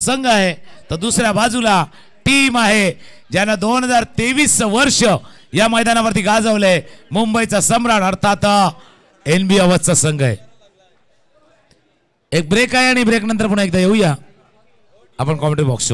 संघ आहे, तर दुसऱ्या बाजूला टीम आहे ज्यानं 2023 वर्ष या मैदानावरती गाजवले, मुंबईचा सम्राट अर्थात NB अवधचा संघ आहे. एक ब्रेक आहे आणि ब्रेक नंतर पुन्हा एकदा येऊया आपण कॉमेंट्री बॉक्स.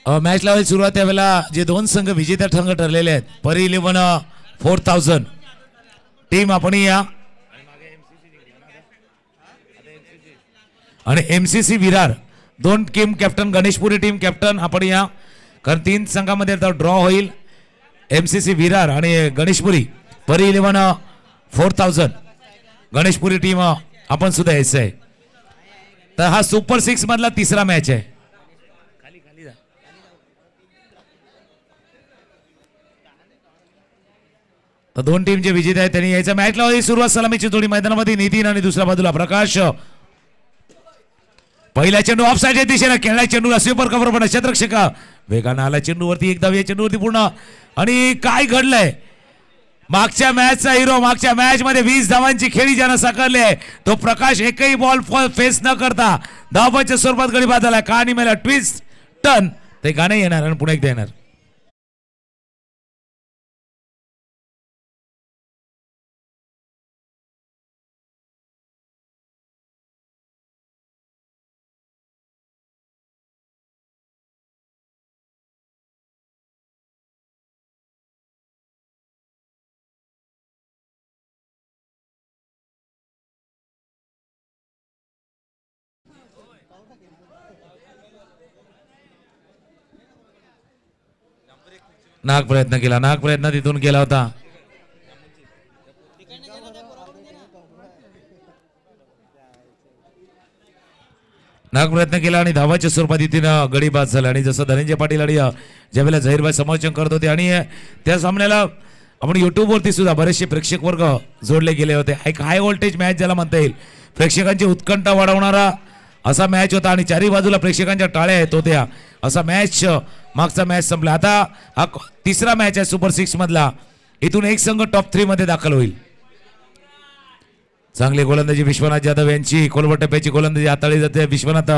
मॅच लावायला सुरुवात त्यावेळेला जे दोन संघ विजेत्या संघ ठरलेले आहेत, परी 11 4000 टीम आपण या आणि MCC विरार दोन team captain, Ganeshpuri team captain आपण या, कारण 3 संघामध्ये ड्रॉ होईल. MCC विरार आणि गणेशपुरी परी 11 4000 गणेशपुरी टीम आपण सुद्धा यायचं आहे. तर हा सुपर 6 मधला तिसरा मॅच आहे. तर दोन टीम जे विजेते आहेत त्यांनी यायचा. मॅच लावली सुरुवात सलामीची जोडी मैदानामध्ये नितीन आणि दुसऱ्या बाजूला प्रकाश. पहिला चेंडू ऑफ साइडच्या दिशेने खेळला, चेंडूला स्वीपर कव्हर पण क्षेत्ररक्षक वेगाने आला चेंडूवरती, एक धाव या चेंडूवरती पूर्ण. आणि काय घडलंय, मागच्या मॅचचा हिरो, मागच्या मॅच मध्ये 20 धावांची खेळी ज्यानं साकारली आहे तो प्रकाश एकही बॉल फेस न करता धावांच्या स्वरूपात गडी बाद झाला. कहाणी मला ट्विस्ट टर्न ते गाणं येणार आणि पुन्हा एकदा येणार. नाग प्रयत्न तिथून केला होता. नाग प्रयत्न केला आणि धावाच्या स्वरूपात इथे गडी बाद झाला. आणि जसं धनंजय पाटील आणि ज्यावेळेला झहीरभाई समालोचन करत होते आणि त्या सामन्याला आपण युट्यूबवरती सुद्धा बरेचसे प्रेक्षक वर्ग जोडले गेले होते. एक हाय व्होल्टेज मॅच ज्याला म्हणता येईल, प्रेक्षकांची उत्कंठा वाढवणारा असा मॅच होता आणि चारही बाजूला प्रेक्षकांच्या टाळ्या येत होत्या असा मॅच. मागचा मॅच संपला, आता हा तिसरा मॅच आहे सुपर 6 मधला. इथून एक संघ टॉप 3 मध्ये दाखल होईल. चांगली गोलंदाजी विश्वनाथ जाधव यांची, खोलवर टप्प्याची गोलंदाजी हाताळली जाते विश्वनाथ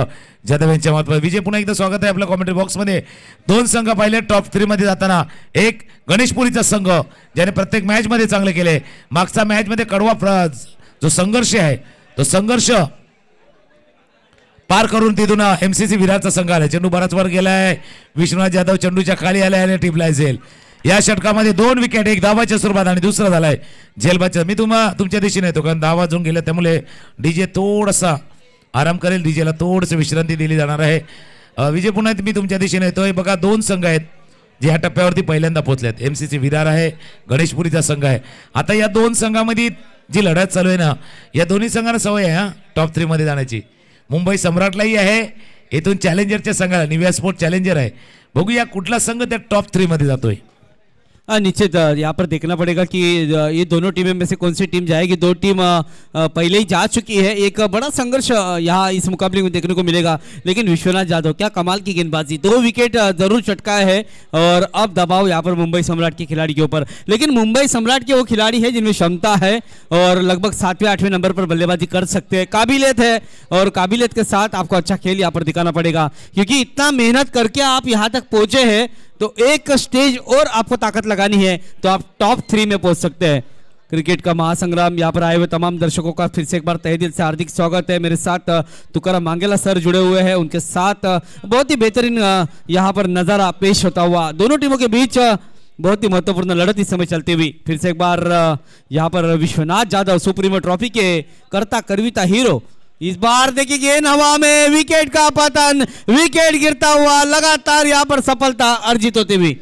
जाधव यांच्या मार्फत. विजय पुन्हा एकदा स्वागत आहे आपल्या कॉमेंट्री बॉक्स मध्ये. दोन संघ पाहिले टॉप 3 मध्ये जाताना, एक गणेशपुरीचा संघ ज्याने प्रत्येक मॅच मध्ये चांगले केले. मागचा मॅच मध्ये कडवा जो संघर्ष आहे तो संघर्ष पार करून तिथून MCC विरारचा संघ आला. चेंडू बराच वर गेलाय, विश्वनाथ जाधव चेंडूच्या खाली आलाय आणि टिपला जाईल. या षटकामध्ये 2 विकेट, एक धावाच्या स्वरूपात आणि दुसरा झालाय झेलबादचा. मी तुमच्या दिशेने येतो कारण धावा वाजून गेल्या, त्यामुळे डीजे थोडासा आराम करेल, डीजेला थोडंसं विश्रांती दिली जाणार आहे. विजय पुन्हा मी तुमच्या दिशेने येतोय. बघा 2 संघ आहेत जे ह्या टप्प्यावरती पहिल्यांदा पोहोचलेत. MCC विरार आहे, गणेशपुरीचा संघ आहे. आता या 2 संघामध्ये जी लढत चालू आहे ना, या दोन्ही संघांना सवय आहे टॉप 3 मध्ये जाण्याची. मुंबई सम्राटलाही आहे, इथून चॅलेंजरच्या संघाला निव्या स्पोर्ट चॅलेंजर आहे. बघूया कुठला संघ त्या टॉप 3 मध्ये जातोय. निश्चित यहाँ पर देखना पड़ेगा कि ये दोनों टीमें में से कौन सी टीम जाएगी. 2 टीम पहले ही जा चुकी है. एक बड़ा संघर्ष यहाँ इस मुकाबले में देखने को मिलेगा. लेकिन विश्वनाथ जाधव क्या कमाल की गेंदबाजी, 2 विकेट जरूर चटकाया है और अब दबाव यहाँ पर मुंबई सम्राट के खिलाड़ी के ऊपर. लेकिन मुंबई सम्राट के वो खिलाड़ी है जिनमें क्षमता है और लगभग 7वें-8वें नंबर पर बल्लेबाजी कर सकते हैं, काबिलियत है और काबिलियत के साथ आपको अच्छा खेल यहाँ पर दिखाना पड़ेगा क्योंकि इतना मेहनत करके आप यहाँ तक पहुंचे हैं तो एक स्टेज और आपको ताकत लगानी है तो आप टॉप 3 में पहुंच सकते हैं. क्रिकेट का महासंग्राम यहाँ पर आए हुए तमाम दर्शकों का फिर से एक बार तहे दिल से हार्दिक स्वागत है. मेरे साथ तुकाराम मांगेला सर जुड़े हुए हैं, उनके साथ बहुत ही बेहतरीन यहाँ पर नज़ारा पेश होता हुआ. दोनों टीमों के बीच बहुत ही महत्वपूर्ण लड़त इस समय चलती हुई। फिर से एक बार यहाँ पर विश्वनाथ जाधव सुप्रीमो ट्रॉफी के कर्ता करविता हीरो। इस बार देखिए गेंद हवा में, विकेट का पतन, विकेट गिरता हुआ, लगातार यहाँ पर सफलता अर्जित होती हुई।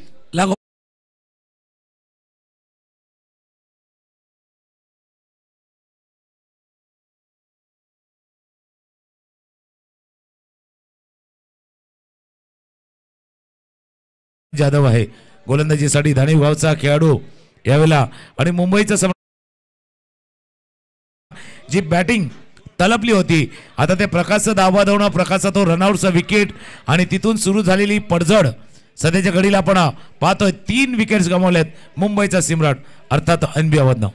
जाधव आहे गोलंदाजीसाठी धाणे विभागाचा खेळाडू यावेळेला आणि मुंबईचा जी बॅटिंग तलपली होती आता ते प्रकाशचं धावा धावणं, प्रकाशचा तो रनआउटचा विकेट आणि तिथून सुरू झालेली पडझड सध्याच्या घडीला आपण पाहतोय 3 विकेट्स गमावल्यात मुंबईचा सम्राट अर्थात एनबी अवधनं।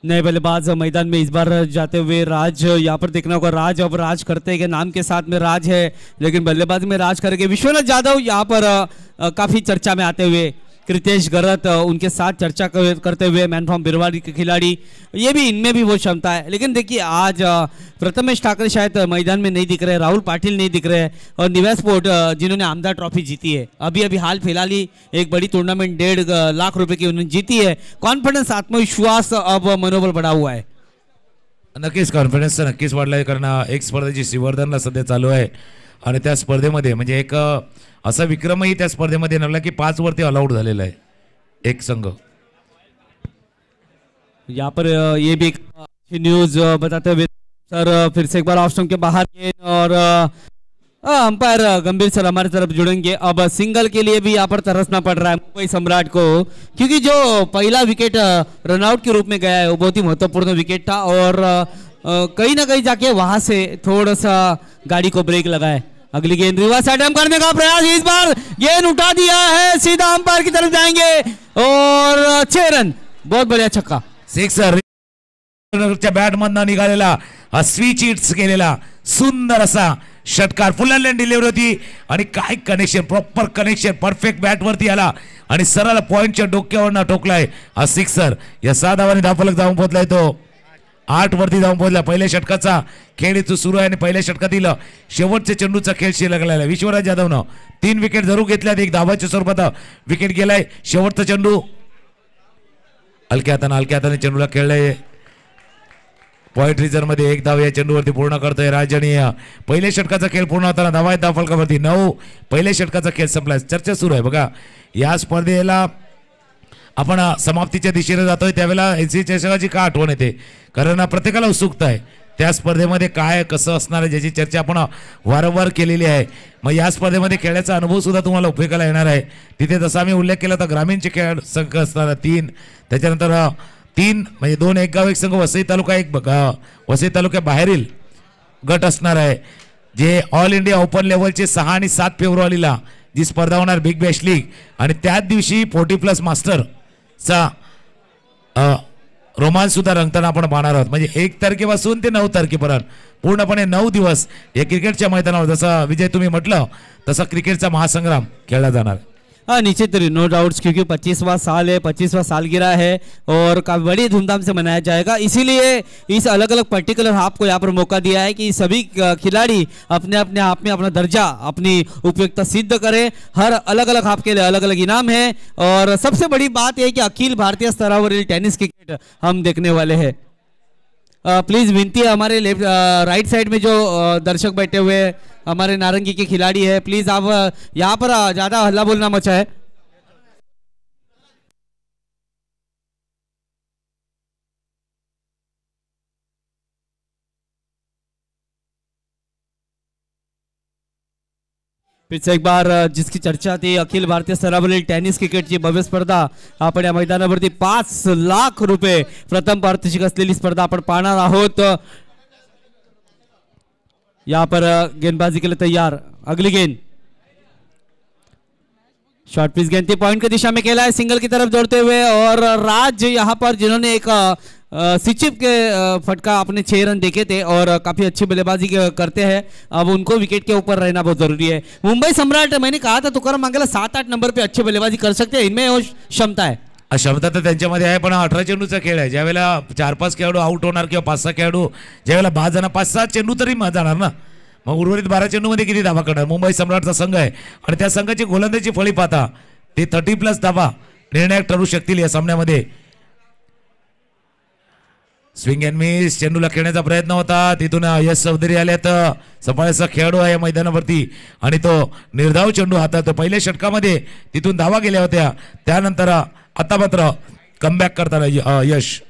नए बल्लेबाज मैदान में इस बार जाते हुए राज, यहाँ पर देखना होगा राज अब राज करते हैं कि नाम के साथ में राज है, लेकिन बल्लेबाज में राज करेंगे विश्वनाथ जाधव। यहाँ पर काफी चर्चा में आते हुए कृतेश गरत उनके साथ चर्चा करते हुए मैन फ्रॉम बिरवाड़ी के खिलाड़ी, ये भी इनमें भी वो क्षमता है। लेकिन देखिए आज प्रथमेश ठाकरे शायद मैदान में नहीं दिख रहे, राहुल पाटिल नहीं दिख रहे और निवास पोर्ट जिन्होंने आमदार ट्रॉफी जीती है अभी अभी हाल फिलहाल ही एक बड़ी टूर्नामेंट 1.5 लाख रुपए की उन्होंने जीती है। कॉन्फिडेंस, आत्मविश्वास, अब मनोबल बढ़ा हुआ है। नक्कीच कॉन्फिडन्स नक्कीच वाढलाय कारण एक स्पर्धेची श्रीवर्धनला सध्या चालू आहे आणि त्या स्पर्धेमध्ये म्हणजे एक असा विक्रमही त्या स्पर्धेमध्ये नवला की 5 वरती ऑलआउट झालेला आहे एक संघ। यहाँ पर ये भी एक अच्छी न्यूज बताते हुए सर फिर से एक बार ऑफ स्टंप के बाहर गेंद और अंपायर गंभीर सर हमारी तरफ जुड़ेंगे। अब सिंगल के लिए भी यहाँ पर तरसना पड़ रहा है मुंबई सम्राट को, क्योंकि जो पहला विकेट रनआउट के रूप में गया है वो बहुत ही महत्वपूर्ण विकेट था और कहीं ना कहीं जाके वहां से थोड़ा सा गाड़ी को ब्रेक लगा है। अगली गेंद रिवर्स अटेम्प्ट करने का प्रयास, इस बार गेंद उठा दिया है, सीधा अंपायर की तरफ जाएंगे और 6 रन, बहुत बढ़िया छक्का। सिक्सर बॅट मधनं निघालेला स्विच हिट्स केलेला सुंदर असा षटकार, फुल लेन डिलिव्हरी होती आणि काय connection, proper connection, perfect bat वरती आला आणि सरळ पॉइंटच्या डोक्यावरनं ठोकलाय हा सिक्सर। या 6 धावांनी धावफलक जाऊन पोहोचलाय तो 8 वरती जाऊन पोहोचला। पहिल्या षटकाचा खेळ इथं सुरू आहे आणि पहिल्या षटकातील शेवटच्या चेंडूचा खेळ शिल्लक आहे। विश्वराज जाधवनं 3 विकेट जरूर घेतल्यात, एक धावाच्या स्वरूपात विकेट गेलाय। शेवटचा चेंडू हलक्या हाताने चेंडूला खेळलाय, पॉइंट रिझर्व मध्ये 1 धाव या चेंडूवरती पूर्ण करतोय राज आणि पहिल्या षटकाचा खेळ पूर्ण होताना धावा आहेत धावफलकावरती 9। पहिल्या षटकाचा खेळ संपला, चर्चा सुरू आहे बघा। या स्पर्धेला आपण समाप्तीच्या दिशेने जातोय त्यावेळेला एनसीसी चषकाची का आठवण येते, कारण प्रत्येकाला उत्सुकता आहे त्या स्पर्धेमध्ये काय कसं असणार आहे ज्याची चर्चा आपण वारंवार केलेली आहे। मग या स्पर्धेमध्ये खेळाचा अनुभव सुद्धा तुम्हाला उपयोगाला येणार आहे। तिथे जसा आम्ही उल्लेख केला तर ग्रामीणचे खेळ संघ असणार 3, त्याच्यानंतर 3 म्हणजे 2 एक गाव एक संघ, वसई तालुका एक वसई तालुक्याबाहेरील गट असणार आहे, जे ऑल इंडिया ओपन लेवलचे 6 आणि 7 फेब्रुवारीला जी स्पर्धा होणार बिग बॅश लीग, आणि त्याच दिवशी 40+ मास्टर चा रोमांच सुद्धा रंगताना आपण पाहणार आहोत। म्हणजे 1 तारखेपासून ते 9 तारखेपर्यंत पूर्णपणे 9 दिवस या क्रिकेटच्या मैदानावर जसा विजय तुम्ही म्हटलं तसा क्रिकेटचा महासंग्राम खेळला जाणार। हाँ निश्चित नो डाउट्स, क्योंकि 25वां साल है, 25वां सालगिरह है और काफी बड़ी धूमधाम से मनाया जाएगा। इसीलिए इस अलग अलग पर्टिकुलर हाफ को यहाँ पर मौका दिया है कि सभी खिलाड़ी अपने अपने आप में अपना दर्जा, अपनी उपयुक्तता सिद्ध करें। हर अलग अलग हाफ के लिए अलग अलग इनाम है और सबसे बड़ी बात यह कि अखिल भारतीय स्तरावरील टेनिस क्रिकेट हम देखने वाले हैं। प्लीज विनती है हमारे लेफ्ट राइट साइड में जो दर्शक बैठे हुए हमारे नारंगी के खिलाड़ी है, प्लीज आप यहाँ पर ज्यादा हल्ला बोलना मचा है। फिर से एक बार जिसकी चर्चा थी अखिल भारतीय स्तरावरील टेनिस क्रिकेटची भव्य स्पर्धा आपण या मैदानावरती 5 लाख रुपये प्रथम पारितोषिक असलेली स्पर्धा आपण पाहणार आहोत। यहाँ पर गेंदबाजी के लिए तैयार, अगली गेंद शॉर्ट पिच गेंद पॉइंट की दिशा में खेला है, सिंगल की तरफ दौड़ते हुए और राज यहाँ पर जिन्होंने एक सिचिप के फटका अपने 6 रन देखे थे और काफी अच्छी बल्लेबाजी करते हैं, अब उनको विकेट के ऊपर रहना बहुत जरूरी है। मुंबई सम्राट मैंने कहा था तुकाराम मांगेला 7-8 नंबर पे अच्छी बल्लेबाजी कर सकते हैं, इनमें वो क्षमता है। क्षमता तर त्यांच्यामध्ये आहे, पण 18 चेंडूचा खेळ आहे. ज्यावेळेला 4-5 खेळाडू आउट होणार किंवा 5-6 खेळाडू ज्यावेळेला बाद जाणार, 5-6 चेंडू तरी जाणार ना, मग उर्वरित 12 चेंडूमध्ये किती धावा करणार. मुंबई सम्राटचा संघ आहे आणि त्या संघाची गोलंदाजी फळी पाहता ते 30+ धावा निर्णायक ठरू शकतील या सामन्यामध्ये. स्विंग अँड मिस चेंडूला खेळण्याचा प्रयत्न होता, तिथून यश चौधरी आल्यात. सफाळीचा खेळाडू आहे या मैदानावरती आणि तो निर्धाव चेंडू हातात पहिल्या षटकामध्ये तिथून धावा गेल्या होत्या. त्यानंतर आता मात्र कमबॅक करताना यश.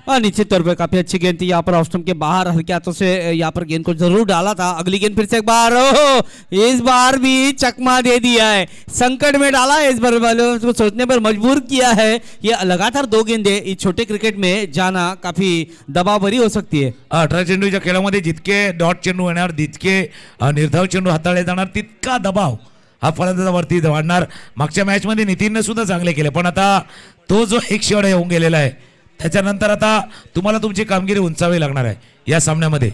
निश्चित तौर पे काफी अच्छी गेंद थी यहाँ पर ऑफ स्टंप के बाहर हल्के हाथों से यहाँ पर गेंद को जरूर डाला था. अगली गेंद फिर से एक बार, ओहो इस बार भी चकमा दे दिया है, संकट में डाला है. इस बार वालों को सोचने पर मजबूर किया है. ये लगातार 2 गेंदे इस छोटे क्रिकेट में जाना काफी दबाव भरी हो सकती है. 18 चेंडूच्या खेळामध्ये जितके डॉट चेंडू येणार, जितके निर्धाव चेंडू हाताळले जाणार, तितका दबाव हा फलंदाजावरती वाढणार. मागच्या मॅचमध्ये नितीनने सुद्धा चांगले केले, पण आता तो जो एक शेवट येऊन गेलेला आहे त्याच्यानंतर आता तुम्हाला तुमची कामगिरी उंचावी लागणार आहे या सामन्यामध्ये.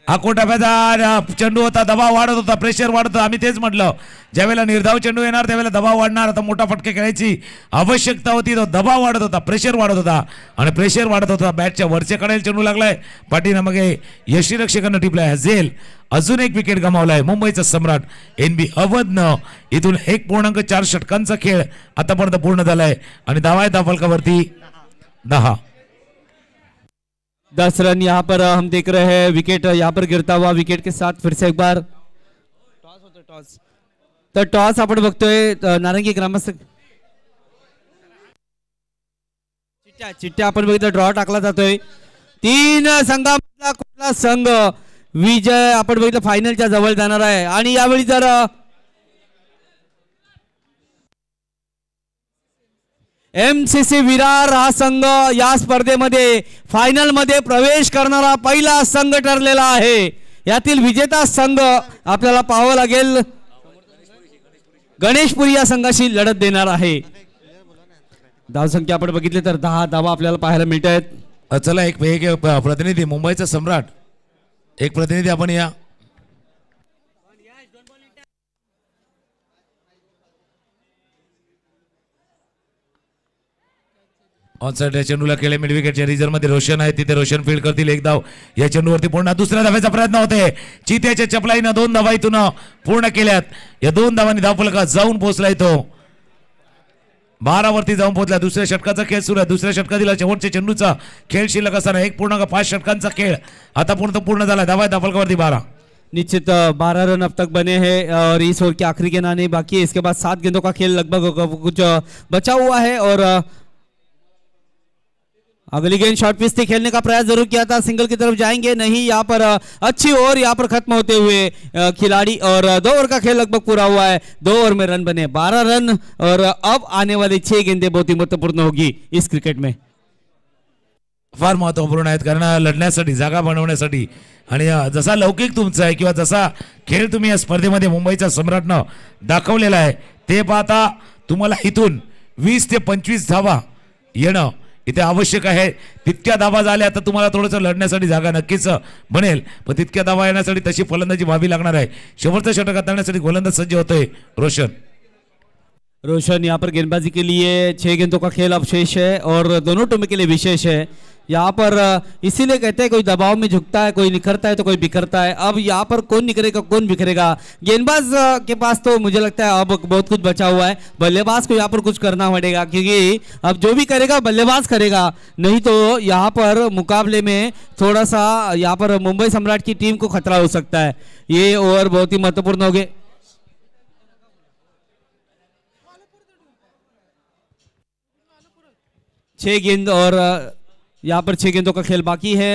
आकोटाप्याचा चेंडू होता, दबाव वाढत होता, प्रेशर वाढत होता. आम्ही तेच म्हटलं, ज्यावेळेला निर्धाव चेंडू येणार त्यावेळेला दबाव वाढणार. आता मोठा फटके खेळायची आवश्यकता होती, तो दबाव वाढत होता, प्रेशर वाढत होता आणि प्रेशर वाढत होता. बॅटच्या वरच्या कडेला चेंडू लागलाय, पाठीनं मग यष्टीरक्षकांना टिपलाय. हझेल अजून एक विकेट गमावलाय. मुंबईचा सम्राट NB अवधनं इथून 1.4 षटकांचा खेळ आतापर्यंत पूर्ण झालाय आणि धावा आहेत फलकावरती 10. 10 रन यहाँ पर हम देख रहे हैं. विकेट यहाँ पर गिरता हुआ, विकेट के साथ फिर से एक बार टॉस होतो. टॉस तर टॉस आपण बघतोय नारंगी ग्रामस्थ चिट्ट्या आपण बघितलं, ड्रॉ टाकला जातोय. 3 संघामधला कुठला संघ विजय आपण बघितलं फायनलच्या जवळ जाणार आहे. आणि यावेळी जर MCC विरार हा संघ या स्पर्धेमध्ये फायनल मध्ये प्रवेश करणारा पहिला संघ ठरलेला आहे. यातील विजेता संघ आपल्याला पाहावं लागेल, गणेशपुरी या संघाशी लढत देणार आहे. धावसंख्या आपण बघितली तर 10 धावा आपल्याला पाहायला मिळत आहेत. चला एक प्रतिनिधी मुंबईचा सम्राट, एक प्रतिनिधी आपण या. ऑनसाइड या चेंडूला केले मिड विकेटच्या रिझर्व मध्ये रोशन आहे, तिथे रोशन फील्ड करतील. एक धाव या चेंडूवरती पुन्हा दुसऱ्या धाव्याचा प्रयत्न होते. चित्याच्या चपलाईनं 2 धावा इथून पूर्ण केल्यात. या 2 धावांनी धावफलकात जाऊन पोहोचलाय तो 12 वरती जाऊन पोहोचला. दुसऱ्या षटकाचा खेळ सुरू आहे. दुसऱ्या षटकातील शेवटच्या चेंडूचा खेळ शिल्लक असताना 1.5 षटकांचा खेळ आता पूर्ण झाला. धावा धावफलकावरती 12. निश्चित 12 रन अब तक बने हैं और इस ओवर के आखिरी गेंद आने बाकी है. इसके बाद 7 गेंदों का खेल लगभग कुछ बचा हुआ है और अगली गेंद शॉर्ट पिच से खेलने का प्रयास जरूर किया था, सिंगल की तरफ जाएंगे नहीं. यहाँ पर अच्छी ओवर यहाँ पर खत्म होते हुए खिलाड़ी और 2 ओवर का खेल लगभग पूरा हुआ है. 2 ओवर में रन बने 12 रन और अब आने वाली 6 गेंदें बहुत ही महत्वपूर्ण होगी इस क्रिकेट में. फार महत्वपूर्ण आहेत, कारण लढण्यासाठी जागा बनवण्यासाठी आणि जसा लौकिक तुमचा आहे किंवा जसा खेळ तुम्ही या स्पर्धेमध्ये मुंबईच्या सम्राटनं दाखवलेला आहे ते पाहता तुम्हाला इथून 20 ते 25 धावा येणं इथे आवश्यक आहे. तितक्या धावा झाल्या तर तुम्हाला थोडंसं लढण्यासाठी जागा नक्कीच बनेल, पण तितक्या धावा येण्यासाठी तशी फलंदाजी व्हावी लागणार आहे. शेवटचं षटक हाताळण्यासाठी गोलंदाज सज्ज होतोय रोशन यहाँ पर गेंदबाजी के लिए 6 गेंदों का खेल अब शेष है और दोनों टीमों के लिए विशेष है. यहाँ पर इसीलिए कहते हैं कोई दबाव में झुकता है, कोई निखरता है तो कोई बिखरता है. अब यहाँ पर कौन निखरेगा कौन बिखरेगा, गेंदबाज के पास तो मुझे लगता है अब बहुत कुछ बचा हुआ है. बल्लेबाज को यहाँ पर कुछ करना पड़ेगा क्योंकि अब जो भी करेगा बल्लेबाज करेगा, नहीं तो यहाँ पर मुकाबले में थोड़ा सा यहाँ पर मुंबई सम्राट की टीम को खतरा हो सकता है. ये ओवर बहुत ही महत्वपूर्ण हो गए. 6 गेंद और यहाँ पर 6 गेंदों का खेल बाकी है.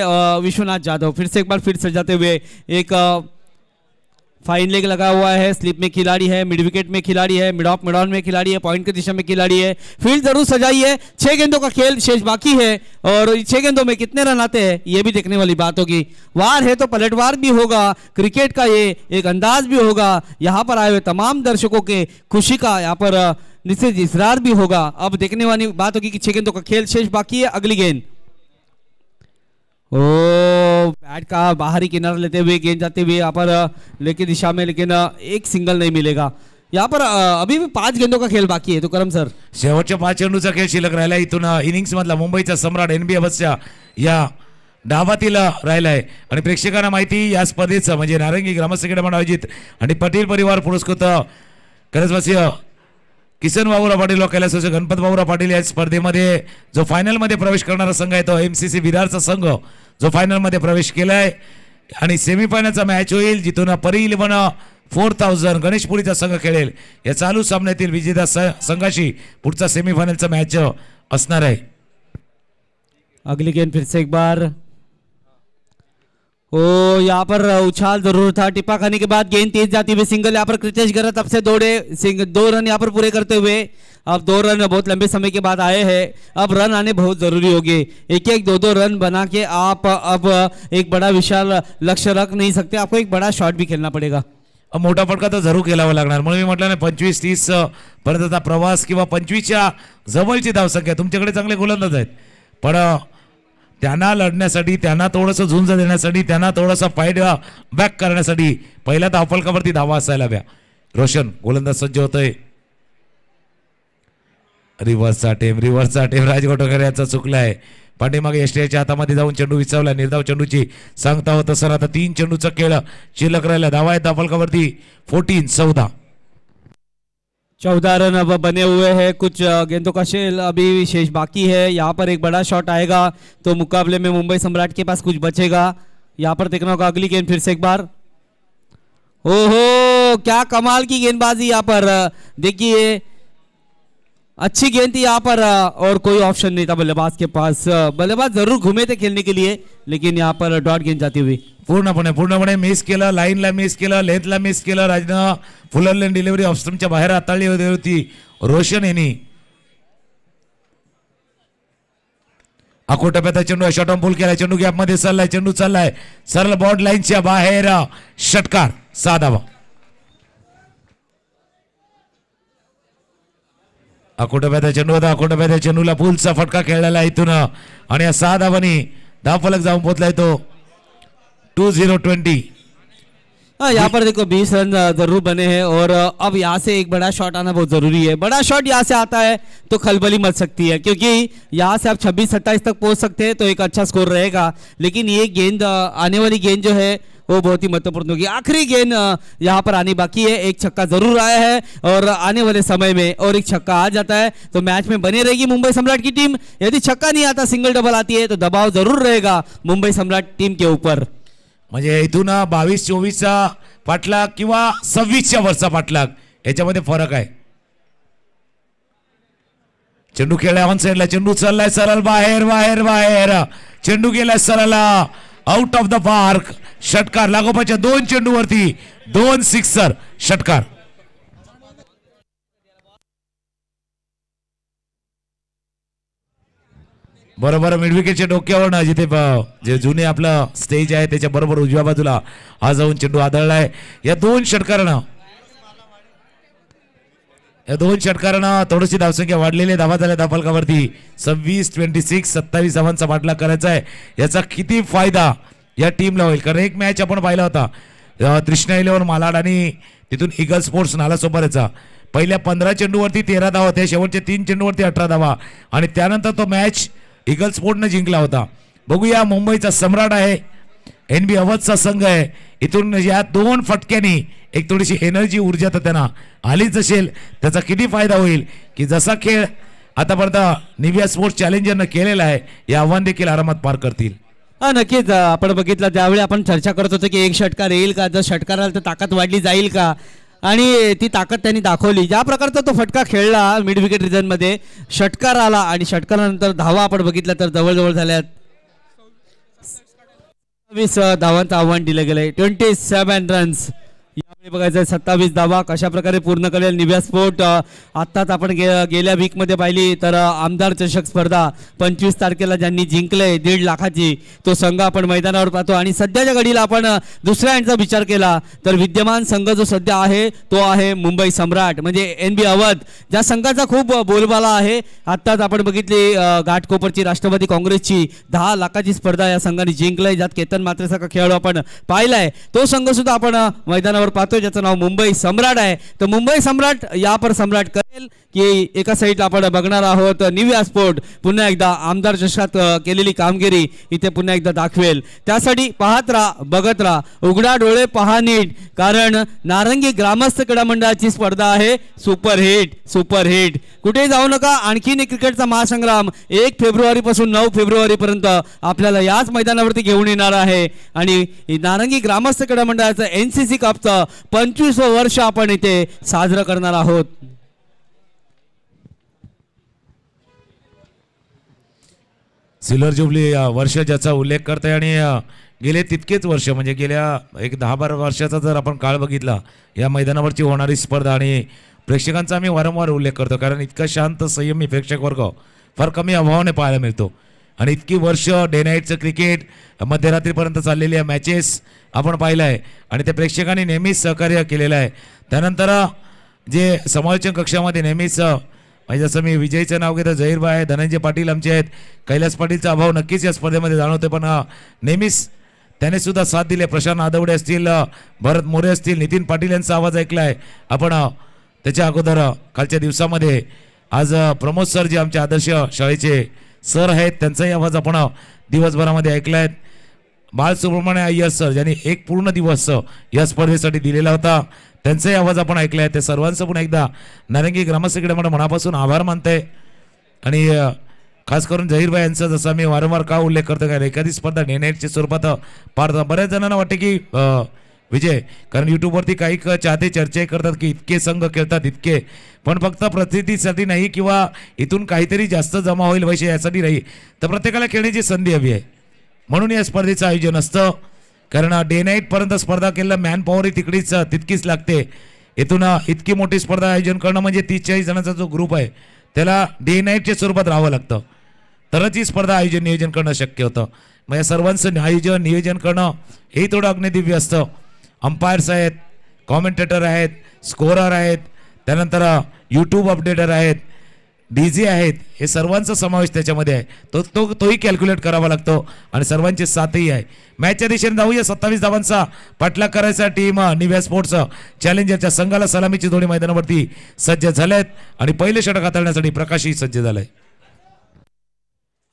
विश्वनाथ जाधव फिर से एक बार फिर सजाते हुए एक फाइन लेग लगा हुआ है. स्लिप में खिलाड़ी है, मिड विकेट में खिलाड़ी है, मिड ऑफ मिड ऑन में खिलाड़ी है, पॉइंट की दिशा में खिलाड़ी है. फील्ड जरूर सजाई है. 6 गेंदों का खेल शेष बाकी है और 6 गेंदों में कितने रन आते हैं ये भी देखने वाली बात होगी. वार है तो पलटवार भी होगा, क्रिकेट का ये एक अंदाज भी होगा. यहाँ पर आए हुए तमाम दर्शकों के खुशी का यहाँ पर निश्चित इसरार भी होगा. अब देखने वाली बात होगी कि 6 गेंदों का खेल शेष बाकी है. अगली गेंद बैट का बाहरी किनारा लेते हुए गेंद जाते हुए यहाँ पर लेके दिशा में, लेकिन एक सिंगल नहीं मिलेगा. यहाँ पर अभी भी 5 गेंदों का खेल बाकी है तो करम सर शेवटच्या 5 चेंडूचा खेळ शिल्लक राहिला. इथून इनिंग्स मधला मुंबईचा सम्राट एनबी अवधच्या या डावातील राहिलाय. आणि प्रेक्षकांना माहिती या स्पर्धेचं म्हणजे नारंगी ग्रामस्थ क्रीडा मंडळ आयोजित आणि पटेल परिवार पुरस्कृत करजवासीय किसन बाबूराव पाटील व कैलास गणपत बाबूराव पाटील या स्पर्धेमध्ये जो फायनलमध्ये प्रवेश करणारा संघ आहे तो एमसीसी विरारचा संघ जो फायनलमध्ये प्रवेश केलाय. आणि सेमीफायनलचा मॅच होईल जिथून परी 11,4000 गणेशपुरीचा संघ खेळेल. या चालू सामन्यातील विजेता संघाशी पुढचा सेमीफायनलचा मॅच असणार आहे. अगली गेंद फिर से एक बार ओ यहाँ पर उछाल जरूर था. टिप्पा खाने के बाद गेंद तेज जाती हुई सिंगल यहाँ पर कृतेश गरत अब से दौड़े 2 रन यहाँ पर पूरे करते हुए. अब 2 रन बहुत लंबे समय के बाद आए हैं. अब रन आने बहुत जरूरी होंगे. एक 2 रन बना के आप अब एक बड़ा विशाल लक्ष्य रख नहीं सकते. आपको एक बड़ा शॉट भी खेलना पड़ेगा. मोठा फटका तर जरूर खेळावा लागणार. म्हणून मी म्हटलं ना 25-30 पर्यंतचा प्रवास किंवा 25च्या जवळची धावसंख्या. तुमच्याकडे चांगले गोलंदाज आहेत पण त्यांना लढण्यासाठी त्यांना थोडंसं झुंज देण्यासाठी त्यांना थोडंसं फाईट बॅक करण्यासाठी पहिल्या धावफलकावरती धावा असायला हव्या. रोशन गोलंदाज सज्ज होतोय. रिव्हर्सचा टेम राजगोटकर याचा चुकलाय. पाठीमागे एसटीआयच्या हातामध्ये जाऊन चेंडू विचावला. निर्धाव चेंडूची सांगता होत सर आता 3 चेंडूचा खेळ शिल्लक राहिला. धावा आहेत धावफलकावरती 14 रन अब बने हुए हैं. कुछ गेंदों का खेल अभी शेष बाकी है. यहाँ पर एक बड़ा शॉट आएगा तो मुकाबले में मुंबई सम्राट के पास कुछ बचेगा. यहाँ पर देखना होगा अगली गेंद फिर से एक बार. ओहो क्या कमाल की गेंदबाजी यहाँ पर. देखिए अच्छी गेंद थी यहाँ पर और कोई ऑप्शन नहीं था बल्लेबाज के पास. बल्लेबाज जरूर घूमे थे खेलने के लिए लेकिन यहाँ पर डॉट गेंद जाती हुई. पूर्णपणे मिस केलं. लाईनला मिस केलं. लेंथला मिस केलं. राजनं फुलर लेन डिलिव्हरी ऑफस्टमच्या बाहेर हाताळली होती रोशन यांनी. अकोटप्याचा चेंडू शॉट ऑन पूल केला. चेंडू गॅप मध्ये चाललाय. चेंडू चाललाय सरळ बॉर्ड लाईनच्या बाहेर. षटकार 6 धावा. अकोटप्याचा चेंडू होता. अकोटप्याच्या चेंडूला पुलचा फटका खेळलेला इथून आणि या 6 धावांनी धावफलक जाऊन पोहोचलाय तो 2020. यहाँ पर देखो 20 रन जरूर बने हैं और अब यहाँ से एक बड़ा शॉट आना बहुत जरूरी है. बड़ा शॉट यहाँ से आता है तो खलबली मच सकती है क्योंकि यहाँ से आप 26-27 तक पहुँच सकते हैं तो एक अच्छा स्कोर रहेगा. लेकिन ये गेंद आने वाली गेंद जो है वो बहुत ही महत्वपूर्ण होगी. आखिरी गेंद यहाँ पर आनी बाकी है. एक छक्का जरूर आया है और आने वाले समय में और एक छक्का आ जाता है तो मैच में बनी रहेगी मुंबई सम्राट की टीम. यदि छक्का नहीं आता सिंगल डबल आती है तो दबाव जरूर रहेगा मुंबई सम्राट टीम के ऊपर. म्हणजे इथून 22-24चा पाठलाग किंवा 26च्या वरचा पाठलाग याच्यामध्ये फरक आहे. चेंडू खेळला ऑन साइडला. चेंडू चाललाय सरळ बाहेर. चेंडू गेलाय सरळ आउट ऑफ द पार्क. षटकार लागोपाच्या 2 चेंडूवरती 2 सिक्सर. षटकार. बरोबर मिडविकेटच्या डोक्यावर जिथे जे जुने आपलं स्टेज आहे त्याच्या बरोबर उजव्या बाजूला हा जाऊन चेंडू आदळलाय. या 2 षटकारानं थोडीशी धावसंख्या वाढलेली. धावा झाल्या धावफलकावरती 26-26. 27 धावांचा पाठलाग करायचा आहे. याचा किती फायदा या टीमला होईल कारण एक मॅच आपण पाहिला होता तृष्णा 11 मालाड आणि तिथून ईगल स्पोर्ट्स नालासोपाऱ्याचा. पहिल्या 15 चेंडूवरती 13 धावा होत्या. शेवटच्या 3 चेंडूवरती 18 धावा आणि त्यानंतर तो मॅच ईगल स्पोर्टनं जिंकला होता. बघूया मुंबईचा सम्राट आहे एनबी अवधचा संघ आहे. इथून या 2 फटक्यांनी एक थोडीशी एनर्जी ऊर्जा तर त्यांना आलीच असेल. त्याचा किती फायदा होईल की जसा खेळ आतापर्यंत निव्हिया स्पोर्ट्स चॅलेंजरनं केलेला आहे हे आव्हान देखील आरामात पार करतील. नक्कीच आपण बघितलं त्यावेळी आपण चर्चा करत होतो की एक षटकार येईल का. जर षटकार आला तर ताकद वाढली जाईल का आणि ती ताकद त्यांनी दाखवली. ज्या प्रकारचा तो फटका खेळला मिड विकेट रिजनमध्ये षटकार आला आणि षटकारानंतर धावा आपण बघितलं तर जवळजवळ झाल्यात 27 धावांचं आव्हान दिलं गेलंय. 27 रन्स. यावेळी बघायचं 27 धावा कशा प्रकारे पूर्ण करेल निव्हिया स्पोर्ट. आत्ताच आपण गेल्या वीकमध्ये पाहिली तर आमदार चषक स्पर्धा 25 तारखेला ज्यांनी जिंकले 1.5 लाखाची तो संघ आपण मैदानावर पाहतो. आणि सध्याच्या घडीला आपण दुसऱ्या एंडचा विचार केला तर विद्यमान संघ जो सध्या आहे तो आहे मुंबई सम्राट म्हणजे एनबी अवध. ज्या संघाचा खूप बोलबाला आहे. आत्ताच आपण बघितली घाटकोपरची राष्ट्रवादी काँग्रेसची 10 लाखाची स्पर्धा या संघाने जिंकलंय ज्यात केतन मात्रेसारखा खेळाडू आपण पाहिलाय. तो संघ सुद्धा आपण मैदानावर पाहतो. जातो ज्याचं नाव मुंबई सम्राट आहे. तर मुंबई सम्राट या पर सम्राट करेल की एका साईडला आपण बघणार आहोत निव्या स्पोर्ट पुन्हा एकदा आमदार चषकात केलेली कामगिरी इथे पुन्हा एकदा दाखवेल. त्यासाठी पाहत राहा, बघत राहा, उघडा डोळे पहा नीट, कारण नारंगी ग्रामस्थ क्रीडा मंडळाची स्पर्धा आहे सुपरहिट सुपरहिट. कुठे जाऊ नका. आणखीन एक क्रिकेटचा महासंग्राम 1 फेब्रुवारी पासून 9 फेब्रुवारी पर्यंत आपल्याला याच मैदानावरती घेऊन येणार आहे. आणि नारंगी ग्रामस्थ क्रीडा मंडळाचं NCC कपचं 25वं वर्ष आपण इथे साजरं करणार आहोत. सिल्वर जुबली वर्ष ज्याचा उल्लेख करताय आणि गेले तितकेच वर्ष म्हणजे गेल्या एक 10-12 वर्षाचा जर आपण काळ बघितला या मैदानावरची होणारी स्पर्धा आणि प्रेक्षकांचा आम्ही वारंवार उल्लेख करतो, कारण इतका शांत संयमी प्रेक्षक वर्ग फार कमी अभावाने पाहायला मिळतो. आणि इतकी वर्ष डे नाईटचं क्रिकेट मध्यरात्रीपर्यंत चाललेल्या मॅचेस आपण पाहिलं आहे आणि त्या प्रेक्षकांनी नेहमीच सहकार्य केलेलं आहे. त्यानंतर जे समालोचन कक्षामध्ये नेहमीच म्हणजे जसं मी विजयचं नाव घेतो, झहीरभाई आहे, धनंजय पाटील आमचे आहेत, कैलास पाटीलचा अभाव नक्कीच या स्पर्धेमध्ये जाणवतो, पण नेहमीच त्याने सुद्धा साथ दिले. प्रशांत आदवडे असतील, भरत मोरे असतील, नितीन पाटील यांचा आवाज ऐकला आहे आपण. त्याच्या अगोदर कालच्या दिवसामध्ये आज प्रमोद सर जे आमचे आदर्श शाळेचे सर आहेत त्यांचाही आवाज आपण दिवसभरामध्ये ऐकला आहे. बालसुब्रमण्य अय्यर सर ज्यांनी एक पूर्ण दिवस या स्पर्धेसाठी दिलेला होता त्यांचाही आवाज आपण ऐकला आहे. ते सर्वांचं पुन्हा एकदा नारंगी ग्रामस्थ क्रीडा मंडळ मनापासून आभार मानते. आणि खास करून झहीरभाई यांचा जसा मी वारंवार का उल्लेख करतो, कारण एखादी स्पर्धा डे नाईटच्या स्वरूपात पार बऱ्याच जणांना वाटते की विजय, कारण यूट्यूबवरती काही चाहते चर्चा करतात की इतके संघ खेळतात इतके, पण फक्त प्रसिद्धीसाठी नाही किंवा इथून काहीतरी जास्त जमा होईल पैसे यासाठी नाही, तर प्रत्येकाला खेळण्याची संधी हवी आहे. म्हणून या स्पर्धेचं आयोजन असतं, कारण डे नाईटपर्यंत स्पर्धा केलेला मॅन पॉवरही तितकीच लागते. इथून इतकी मोठी स्पर्धा आयोजन करणं म्हणजे 30-40 जणांचा जो ग्रुप आहे त्याला डे नाईटच्या स्वरूपात राहावं लागतं, तरच ही स्पर्धा नियोजन करणं शक्य होतं. मग या सर्वांचं नियोजन करणं हे थोडं अग्निदिव्य असतं. अंपायर्स आहेत, कॉमेंटेटर आहेत, स्कोरर आहेत, त्यानंतर यूट्यूब अपडेटर आहेत, DJ आहेत, हे सर्वांचा समावेश त्याच्यामध्ये आहे. तोही कॅल्क्युलेट करावा लागतो आणि सर्वांची साथही आहे. मॅचच्या दिशेने जाऊया. 27 धावांचा पाठलाग करायचा टीम निव्या स्पोर्ट्स चॅलेंजरच्या संघाला सलामीची जोडी मैदानावरती सज्ज झाल्यात आणि पहिले षटक हाताळण्यासाठी प्रकाशही सज्ज झालाय.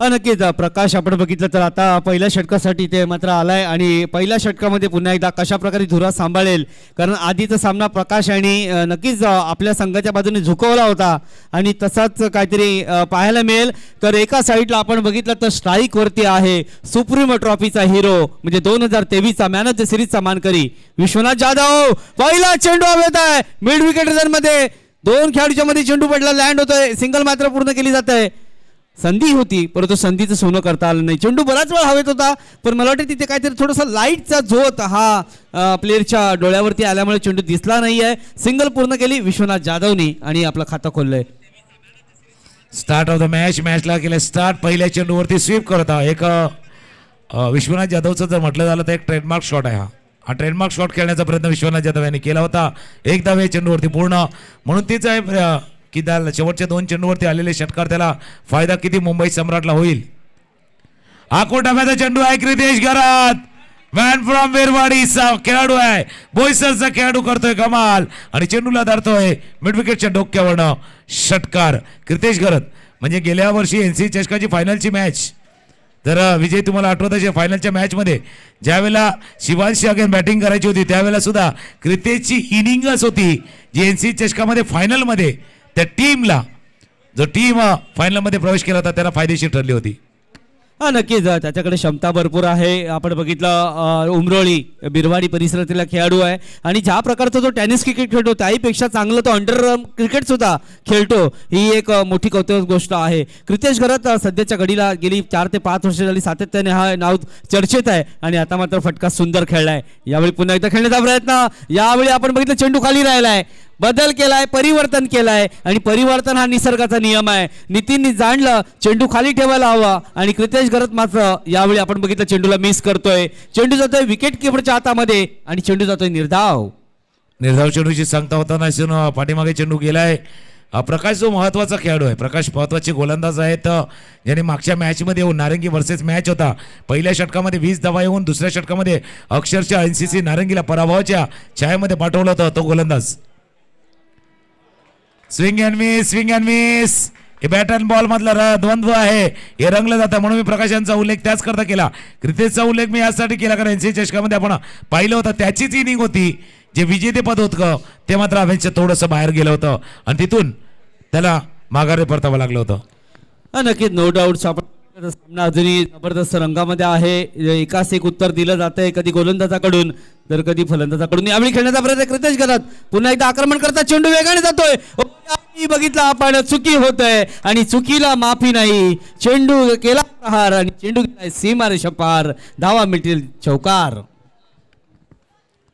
नक्कीच प्रकाश आपण बघितलं तर आता पहिल्या षटकासाठी ते मात्र आलाय आणि पहिल्या षटकामध्ये पुन्हा एकदा कशा प्रकारे धुरा सांभाळेल, कारण आधीचा सामना प्रकाश आणि नक्कीच आपल्या संघाच्या बाजूने झुकवला होता आणि तसाच काहीतरी पाहायला मिळेल. तर एका साईडला आपण बघितलं तर स्ट्राईक वरती आहे सुप्रीम ट्रॉफीचा हिरो म्हणजे 2023चा मॅन ऑफ द सिरीजचा मानकरी विश्वनाथ जाधव. पहिला चेंडू हवेत आहे मिड विकेट मध्ये, 2 खेळाडूच्या मध्ये चेंडू पडला, लँड होतोय, सिंगल मात्र पूर्ण केली जात आहे. संधी होती परंतु संधीचं सोनं करता आलं नाही. चेंडू बराच वेळ हवेत होता, पण मला वाटतं तिथे काहीतरी थोडासा लाईटचा झोत हा प्लेअरच्या डोळ्यावरती आल्यामुळे चेंडू दिसला नाहीये. सिंगल पूर्ण केली विश्वनाथ जाधवनी आणि आपलं खातं खोललंय. स्टार्ट ऑफ द मॅचला केलं स्टार्ट. पहिल्या चेंडूवरती स्वीप करता एक विश्वनाथ जाधवचं जर म्हटलं झालं तर एक ट्रेडमार्क शॉट आहे. हा ट्रेडमार्क शॉट खेळण्याचा प्रयत्न विश्वनाथ जाधव यांनी केला होता. एक धावे चेंडूवरती पूर्ण, म्हणून तीच आहे की शेवटच्या 2 चेंडूवरती आलेले षटकार त्याला फायदा किती मुंबई सम्राटला होईल. आखो डाव्याचा चेंडू आहे क्रितेश घरात, मॅन फ्रॉम वेरवाडीचा खेळाडू आहे, बोईसरचा खेळाडू करतोय कमाल आणि चेंडूला धरतोय मिड विकेटच्या डोक्यावरनं षटकार. क्रितेश घरत म्हणजे गेल्या वर्षी NCC चषकाची फायनलची मॅच, तर विजय तुम्हाला आठवत असेल फायनलच्या मॅचमध्ये ज्यावेळेला शिवांशी अगेन बॅटिंग करायची होती त्यावेळेला सुद्धा क्रितेशची इनिंगच होती जी NCC चषकामध्ये फायनलमध्ये त्या टीमला जो टीम फायनलमध्ये प्रवेश केला होता त्याला फायदेशीर ठरली होती. नक्कीच त्याच्याकडे क्षमता भरपूर आहे. आपण बघितलं उमरोळी बिरवाडी परिसरातील खेळाडू आहे आणि ज्या प्रकारचा जो टेनिस क्रिकेट खेळतो त्याहीपेक्षा चांगलं तो अंडर क्रिकेट सुद्धा खेळतो, ही एक मोठी कौतुक गोष्ट आहे. क्रितेश घरात सध्याच्या घडीला गेली 4 ते 5 वर्ष झाली सातत्याने हा नाव चर्चेत आहे आणि आता मात्र फटका सुंदर खेळलाय. यावेळी पुन्हा एकदा खेळण्याचा प्रयत्न, यावेळी आपण बघितलं चेंडू खाली राहिलाय, बदल केलाय, परिवर्तन केलाय आणि परिवर्तन हा निसर्गाचा नियम आहे. नितीननी जाणलं चेंडू खाली ठेवायला हवा आणि क्रितेश घरत मात्र यावेळी आपण बघितलं चेंडूला मिस करतोय. चेंडू जातोय विकेट किपरच्या हातामध्ये आणि चेंडू जातोय निर्धाव चेंडूची सांगता होताना पाठीमागे चेंडू गेलाय प्रकाश जो महत्त्वाचा खेळाडू आहे, प्रकाश महत्त्वाचे गोलंदाज आहेत, ज्याने मागच्या मॅचमध्ये येऊन नारंगी वर्सेस मॅच होता, पहिल्या षटकामध्ये 20 धावा येऊन दुसऱ्या षटकामध्ये अक्षरशः NCC नारंगीला पराभवाच्या छायेमध्ये पाठवलं होतं तो गोलंदाज. स्विंग अँड मिस हे बॅट अँड बॉल मधला द्वंद्व आहे, हे रंगलं जातं. म्हणून मी प्रकाशांचा उल्लेख त्याच करता केला. क्रिकेटचा उल्लेख मी यासाठी केला कारण NCC चषकामध्ये आपण पाहिलं होतं त्याचीच इनिंग होती, जे विजेतेपद होतं ते मात्र अवेंच्या थोडंसं बाहेर गेलं होतं आणि तिथून त्याला माघारी परतावं लागलं होतं. नक्कीच नो डाऊट सामना अजूनही जबरदस्त रंगामध्ये आहे. एकाच एक उत्तर दिलं जातंय, कधी गोलंदाजाकडून तर कधी फलंदाजाकडून. यावेळी खेळण्याचा प्रयत्न क्रितेश करत पुन्हा एकदा आक्रमण करतात, चेंडू वेगाने जातोय, बघितला आपण चुकी होत आहे आणि चुकीला माफी नाही. चेंडू केला प्रहार आणि चेंडू गेलाय सीमारेषा पार, धावा मिळतील चौकार.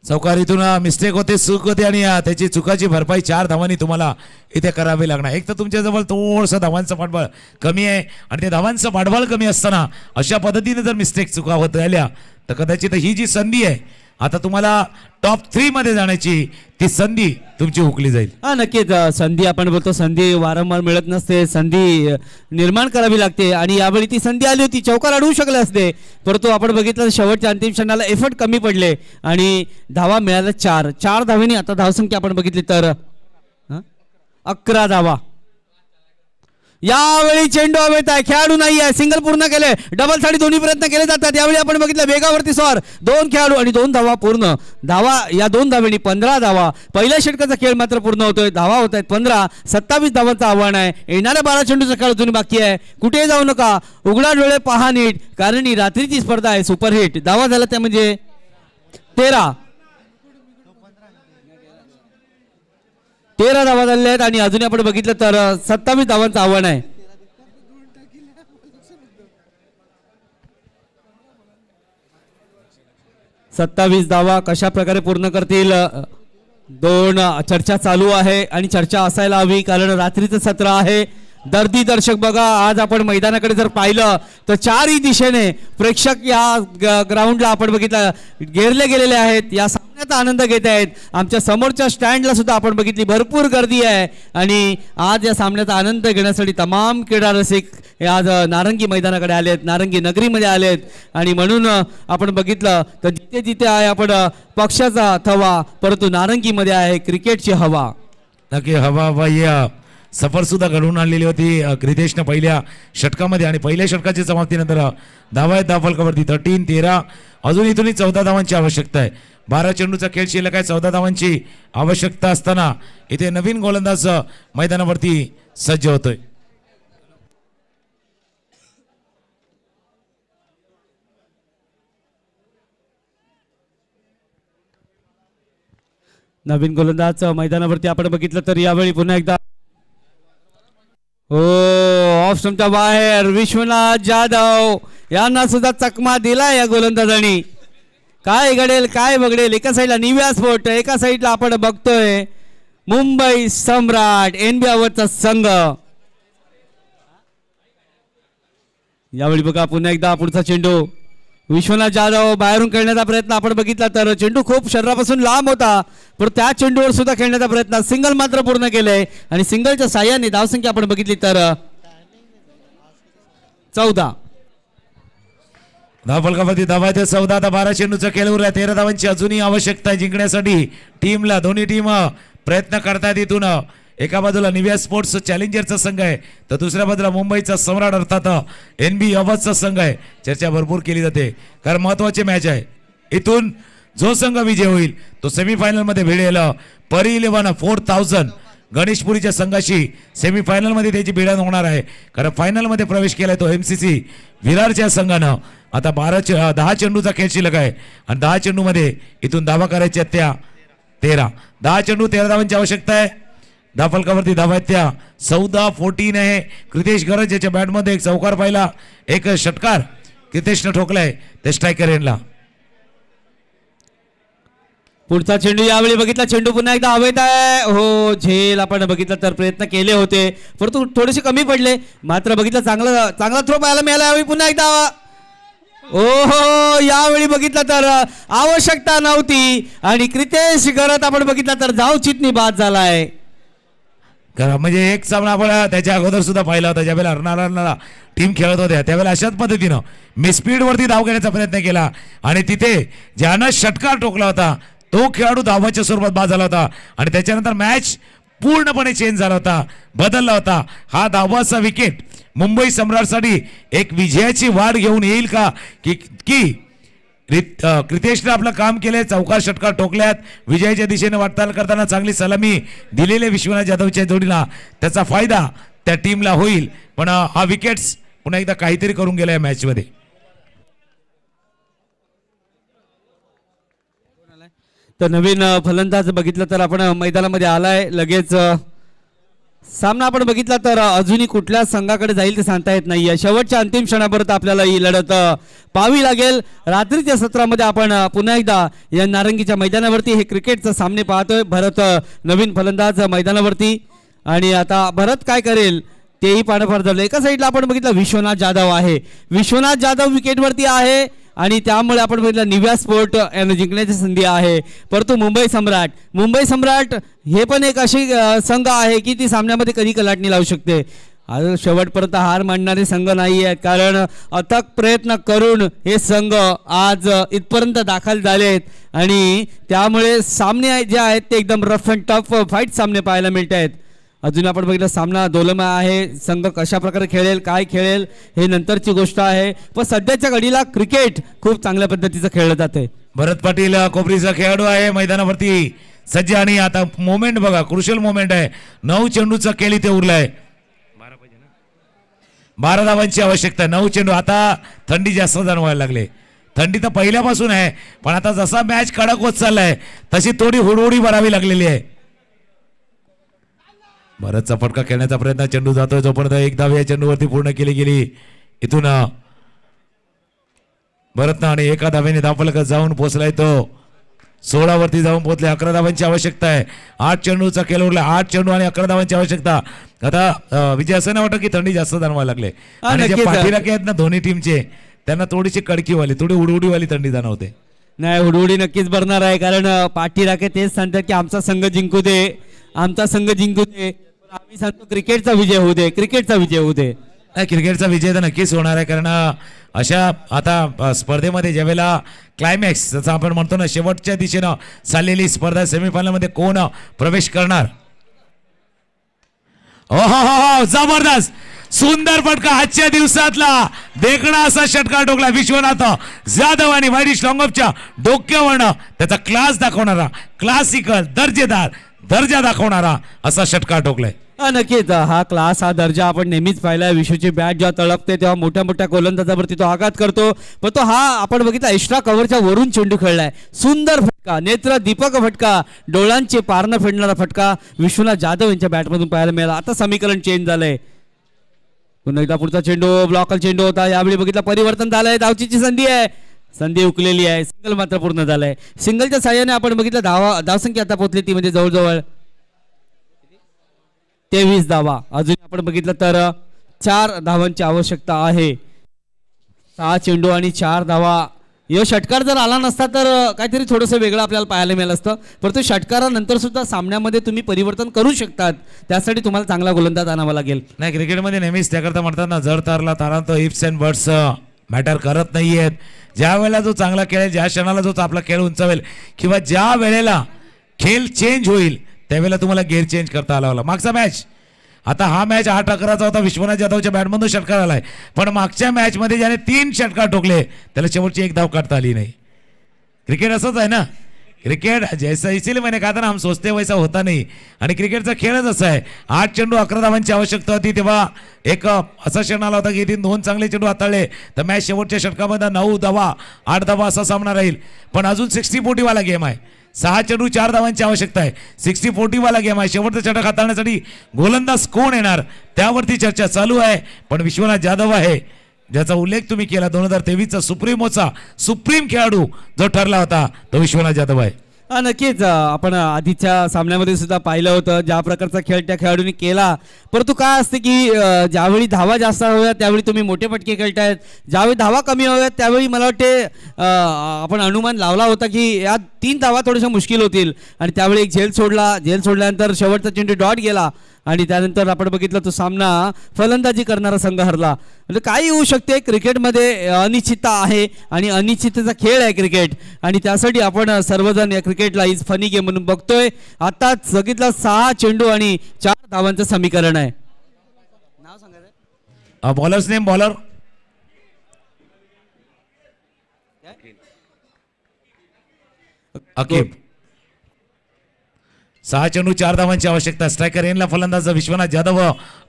चौकारीतून मिस्टेक होते, चूक होते आणि त्याची चुकाची भरपाई 4 धावांनी तुम्हाला इथे करावी लागणार. एक तर तुमच्याजवळ थोडंसं धावांचं पाठबळ कमी आहे आणि ते धावांचं पाठबळ कमी असताना अशा पद्धतीने जर मिस्टेक चुका होत राहिल्या तर कदाचित ही जी संधी आहे आता तुम्हाला टॉप 3 मध्ये जाण्याची, ती संधी तुमची हुकली जाईल. नक्कीच संधी आपण बोलतो, संधी वारंवार मिळत नसते, संधी निर्माण करावी लागते आणि यावेळी ती संधी आली होती, चौकार अडवू शकले असते, परंतु आपण बघितलं शेवटच्या अंतिम क्षणाला एफर्ट कमी पडले आणि धावा मिळाल्या 4 धावेनी. आता धावसंख्या आपण बघितली तर 11 धावा. यावेळी चेंडू हवेत आहे, खेळाडू नाही आहे, सिंगल पूर्ण केले, डबल साठी दोन्ही प्रयत्न केले जातात. यावेळी आपण बघितलं वेगावरती स्वार 2 खेळाडू आणि 2 धावा पूर्ण. धावा या 2 धावेनी 15 धावा. पहिल्या षटकाचा खेळ मात्र पूर्ण होतोय, धावा होत आहेत 15. 27 धावांचं आव्हान आहे. येणाऱ्या 12 चेंडूचा खेळ अजून बाकी आहे. कुठे जाऊ नका, उघडा डोळे पहा नीट, कारण ही रात्रीची स्पर्धा आहे. सुपरहिट धावा झाला त्या म्हणजे 13 धावा झालेल्या आहेत आणि अजूनही आपण बघितलं तर 27 धावांचं आव्हान आहे. सत्तावीस धावा कशा प्रकारे पूर्ण करतील, 2 चर्चा चालू आहे आणि चर्चा असायला हवी कारण रात्रीचं सत्र आहे. दर्दी दर्शक बघा, आज आपण मैदानाकडे जर पाहिलं तर 4ही दिशेने प्रेक्षक या ग्राउंडला आपण बघितलं घेरले गेलेले आहेत, या सामन्याचा आनंद घेत आहेत. आमच्या समोरच्या स्टँडला सुद्धा आपण बघितली भरपूर गर्दी आहे आणि आज या सामन्याचा आनंद घेण्यासाठी तमाम क्रीडा रसिक आज नारंगी मैदानाकडे आलेत, नारंगी नगरीमध्ये आलेत आणि म्हणून आपण बघितलं तर जिथे जिथे आहे आपण पक्षाचा थवा, परंतु नारंगीमध्ये आहे क्रिकेटची हवा. नक्की हवा बाई सफर सुद्धा घडवून आणलेली होती क्रितेशनं पहिल्या षटकामध्ये आणि पहिल्या षटकाच्या समाप्तीनंतर धावा आहेत धावफलकावरती 13. अजून इथूनही 14 धावांची आवश्यकता आहे. 12 चेंडूचा खेळ शिल्लक आहे, 14 धावांची आवश्यकता असताना इथे नवीन गोलंदाज मैदानावरती सज्ज होतोय. नवीन गोलंदाज मैदानावरती आपण बघितलं तर यावेळी पुन्हा एकदा ऑफ स्टंपच्या बाहेर विश्वनाथ जाधव यांना सुद्धा चकमा दिला या गोलंदाजांनी. काय घडेल काय बघडेल, एका साईडला निव्या स्पोर्ट, एका साईडला आपण बघतोय मुंबई सम्राट NB आवरचा संघ. यावेळी बघा पुन्हा एकदा पुढचा चेंडू विश्वनाथ जाधव बाहेरून खेळण्याचा प्रयत्न आपण बघितला तर चेंडू खूप शरीरापासून लांब होता, पण त्या चेंडूवर सुद्धा खेळण्याचा प्रयत्न, सिंगल मात्र पूर्ण केलंय आणि सिंगलच्या साह्याने धावसंख्या आपण बघितली तर 14. धावफलकावरती धावा आहेत 14. आता 12 चेंडूचा खेळ उरला, 13 धावांची अजूनही आवश्यकता आहे जिंकण्यासाठी टीमला. दोन्ही टीम प्रयत्न करतात. इथून एका बाजूला निव्या स्पोर्ट्स चॅलेंजरचा संघ आहे तर दुसऱ्या बाजूला मुंबईचा सम्राट अर्थात NB अवधचा संघ आहे. चर्चा भरपूर केली जाते कारण महत्वाची मॅच आहे. इथून जो संघ विजय होईल तो सेमीफायनल मध्ये भिडेल परी 11 4000 गणेशपुरीच्या संघाशी सेमीफायनल मध्ये त्याची भिडण होणार आहे कारण फायनल मध्ये प्रवेश केलाय तो MCC विरारच्या संघानं. आता 10 चेंडूचा खेळ शिल्लक आहे आणि 10 चेंडू मध्ये इथून धावा करायच्या त्या 13. 10 चेंडू 13 धावांची आवश्यकता आहे. धावफलकावरती धावा आहेत त्या 14 आहे. क्रितेश गरज ज्याच्या बॅटमध्ये एक चौकार पाहिला, एक षटकार क्रितेशनं ठोकलाय ते स्ट्रायकर एंडला. पुढचा चेंडू यावेळी बघितला, चेंडू पुन्हा एकदा हवेत आहे. हो, झेल आपण बघितलं तर प्रयत्न केले होते परंतु थोडेसे कमी पडले, मात्र बघितलं चांगला थ्रो पाहायला मिळाला. यावेळी पुन्हा एकदा ओहो, यावेळी बघितलं तर आवश्यकता नव्हती आणि क्रितेश गरज आपण बघितलं तर धाव चितनी बाद झालाय. म्हणजे एक सामना आपण त्याच्या अगोदर सुद्धा पाहिला होता, ज्यावेळेला हरणारा टीम खेळत होत्या त्यावेळेला अशाच पद्धतीनं मिसस्पीडवरती धाव घेण्याचा प्रयत्न केला आणि तिथे ज्यानं षटकार टोकला होता तो खेळाडू धावाच्या स्वरूपात बाद झाला होता आणि त्याच्यानंतर मॅच पूर्णपणे चेंज झाला होता, बदलला होता. हा धावाचा विकेट मुंबई सम्राटसाठी एक विजयाची वाट घेऊन येईल का की क्रितेशने आपलं काम केले, चौकार षटकार टोकल्यात, विजयाच्या दिशेने वाटचाल करताना चांगली सलामी दिलेले विश्वनाथ जाधवच्या जोडीला त्याचा फायदा त्या टीमला होईल. पण हा विकेट्स पुन्हा एकदा काहीतरी करून गेला या मॅच मध्ये. तर नवीन फलंदाज बघितलं तर आपण मैदानामध्ये आलाय लगेच. सामना आपण बघितला तर अजूनही कुठल्या संघाकडे जाईल ते सांगता येत नाहीये. शेवटच्या अंतिम क्षणापर्यंत आपल्याला ही लढत पाहावी लागेल. रात्रीच्या सत्रामध्ये आपण पुन्हा एकदा या नारंगीच्या मैदानावरती हे क्रिकेटचे सामने पाहतोय. भरत नवीन फलंदाज मैदानावरती आणि आता भरत काय करेल तेही पाहणं फार झालं. एका साईडला आपण बघितलं विश्वनाथ जाधव आहे, विश्वनाथ जाधव विकेटवरती आहे आणि त्यामुळे आपण बघितलं निव्या स्पोर्ट यांना जिंकण्याची संधी आहे. परंतु मुंबई सम्राट हे पण एक अशी संघ आहे की ती सामन्यामध्ये कधी कलाटणी लावू शकते. शेवटपर्यंत हार मानणारे संघ नाही आहेत, कारण अथक प्रयत्न करून हे संघ आज इथपर्यंत दाखल झालेत आणि त्यामुळे सामने जे आहेत ते एकदम रफ अँड टफ फाईट सामने पाहायला मिळत आहेत. अजून आपण बघितलं सामना दोलमय आहे. संघ कशा प्रकारे खेळेल काय खेळेल हे नंतरची गोष्ट आहे, पण सध्याच्या घडीला क्रिकेट खूप चांगल्या पद्धतीचं खेळलं जाते. भरत पाटील कोपरीचा खेळाडू आहे मैदानावरती सज्ज आणि आता मोमेंट बघा, क्रुशियल मोमेंट आहे. 9 चेंडूचा केळी ते उरलाय, 12 धावांची आवश्यकता. 9 चेंडू. आता थंडी जास्त जाणवायला लागले. थंडी तर पहिल्यापासून आहे पण आता जसा मॅच कडक होत चाललाय तशी थोडी हुडहुडी भरावी लागलेली आहे. भरतचा फटका खेळण्याचा प्रयत्न, चेंडू जातोय जोपर्यंत एक धाव या चेंडूवरती पूर्ण केली गेली. इथून भरतनं आणि एका धावेने धावफलकात जाऊन पोहोचलाय तो 16 वरती जाऊन पोहोचले. 11 धावांची आवश्यकता आहे. 8 चेंडूचा खेळ उरला, 8 चेंडू आणि 11 धावांची आवश्यकता. आता विजय असं नाही वाटत की थंडी जास्त जाणवायला लागले आणि जे पाठीराखे आहेत ना दोन्ही टीमचे त्यांना थोडीशी कडकीवाली थोडी उडउडीवाली थंडी जाणवते. नाही, उडउडी नक्कीच भरणार आहे, कारण पाठीराखे तेच सांगतात की आमचा संघ जिंकू दे, आमचा संघ जिंकू दे. आम्ही सांगतो क्रिकेटचा विजय होऊ दे, क्रिकेटचा विजय होऊ दे. नाही, क्रिकेटचा विजय तर नक्कीच होणार आहे, कारण अशा आता स्पर्धेमध्ये ज्यावेळेला क्लायमॅक्स जसं आपण म्हणतो ना शेवटच्या दिशेनं चाललेली स्पर्धा सेमीफायनलमध्ये कोण प्रवेश करणार. हो जबरदस्त सुंदर फटका आजच्या दिवसातला देखणा असा षटकार टोकला विश्वनाथ जाधव आणि वायडिश लॉंगॉफच्या डोक्यावरनं त्याचा क्लास दाखवणारा, क्लासिकल दर्जा दाखवणारा असा षटकार टोकलाय. नक्कीच हा क्लास, हा दर्जा आपण नेहमीच पाहिलाय. विश्वची बॅट जेव्हा तळपते तेव्हा मोठ्या मोठ्या गोलंदाजावरती तो आघात करतो, पण तो हा आपण बघितला एक्स्ट्रा कव्हरच्या वरून चेंडू खेळलाय. सुंदर फटका, नेत्र दीपक फटका, डोळ्यांचे पारणं फेडणारा फटका विश्वनाथ जाधव यांच्या बॅटमधून पाहायला मिळाला. आता समीकरण चेंज झालंय. पुन्हा एकदा पुढचा चेंडू ब्लॉकल चेंडू होता, यावेळी बघितला परिवर्तन झालंय. धावचीची संधी आहे, संधी उकलेली आहे. सिंगल मात्र पूर्ण झालंय. सिंगलच्या साह्याने आपण बघितलं धावसंख्या आता पोहोचली ती म्हणजे जवळजवळ 23 धावा. अजून आपण बघितलं तर 4 धावांची आवश्यकता आहे. 6 चेंडू आणि 4 धावा. यो षटकार जर आला नसता तर काहीतरी थोडंसं वेगळं आपल्याला पाहायला मिळालं असतं, परंतु षटकारानंतर सुद्धा सामन्यामध्ये तुम्ही परिवर्तन करू शकतात. त्यासाठी तुम्हाला चांगला गोलंदाज आणावा लागेल. नाही, क्रिकेटमध्ये नेहमीच त्याकरता म्हणतात ना जर तारला तारांत इफ्स अँड बट्स मॅटर करत नाही आहेत. ज्या वेळेला जो चांगला खेळेल, ज्या क्षणाला जो आपला खेळ उंचावेल किंवा ज्या वेळेला खेळ चेंज होईल त्यावेळेला तुम्हाला गेअर चेंज करता आला. मागचा मॅच, आता हा मॅच 8-11चा होता, विश्वनाथ जाधवच्या बॅटमधून षटकार आलाय, पण मागच्या मॅचमध्ये ज्याने 3 षटकार ठोकले त्याला शेवटची 1 धाव काढता आली नाही. क्रिकेट असंच आहे ना, क्रिकेट जैसा इसीलिए मैंने कहा था ना हम सोचते वैसा होता नहीं. आणि क्रिकेटचा खेळच असा आहे. 8 चेंडू 11 धावांची आवश्यकता होती, तेव्हा एक असा क्षण आला होता की इथे 2 चांगले चेंडू हाताळले तर मॅच शेवटच्या षटकामध्ये 9 धावा 8 धावा असा सामना राहील. पण अजून 60-40 वाला गेम आहे. 6 चेंडू 4 धावांची आवश्यकता आहे. 60-40 वाला गेम आहे. शेवटचा षटक हाताळण्यासाठी गोलंदाज कोण येणार त्यावरती चर्चा चालू आहे. पण विश्वनाथ जाधव आहे ज्याचा उल्लेख तुम्ही केला, 2023चा सुप्रीम खेळाडू जो ठरला होता तो विश्वनाथ जाधव आहे. नक्कीच आपण आधीच्या सामन्यामध्ये सुद्धा पाहिलं होतं ज्या प्रकारचा खेळ त्या खेळाडूंनी केला. परंतु काय असते की ज्यावेळी धावा जास्त हव्यात त्यावेळी तुम्ही मोठे फटके खेळतायत, ज्यावेळी धावा कमी हव्यात त्यावेळी मला वाटते आपण अनुमान लावला होता की या 3 धावा थोड्याशा मुश्किल होतील आणि त्यावेळी एक झेल सोडल्यानंतर शेवटचा चेंडू डॉट गेला आणि त्यानंतर आपण बघितलं तो सामना फलंदाजी करणारा संघ हरला. म्हणजे काही होऊ शकते, क्रिकेटमध्ये अनिश्चितता आहे आणि अनिश्चिततेचा खेळ आहे क्रिकेट आणि त्यासाठी आपण सर्वजण या क्रिकेटला इज फनी गेम म्हणून बघतोय. आता बघितलं 6 चेंडू आणि 4 धावांचं समीकरण आहे. नाव सांगायचं बॉलर्स नेम बॉलर अकीब. 6 चेंडू 4 धावांची आवश्यकता. स्ट्रायकर एनला फलंदाज विश्वनाथ जाधव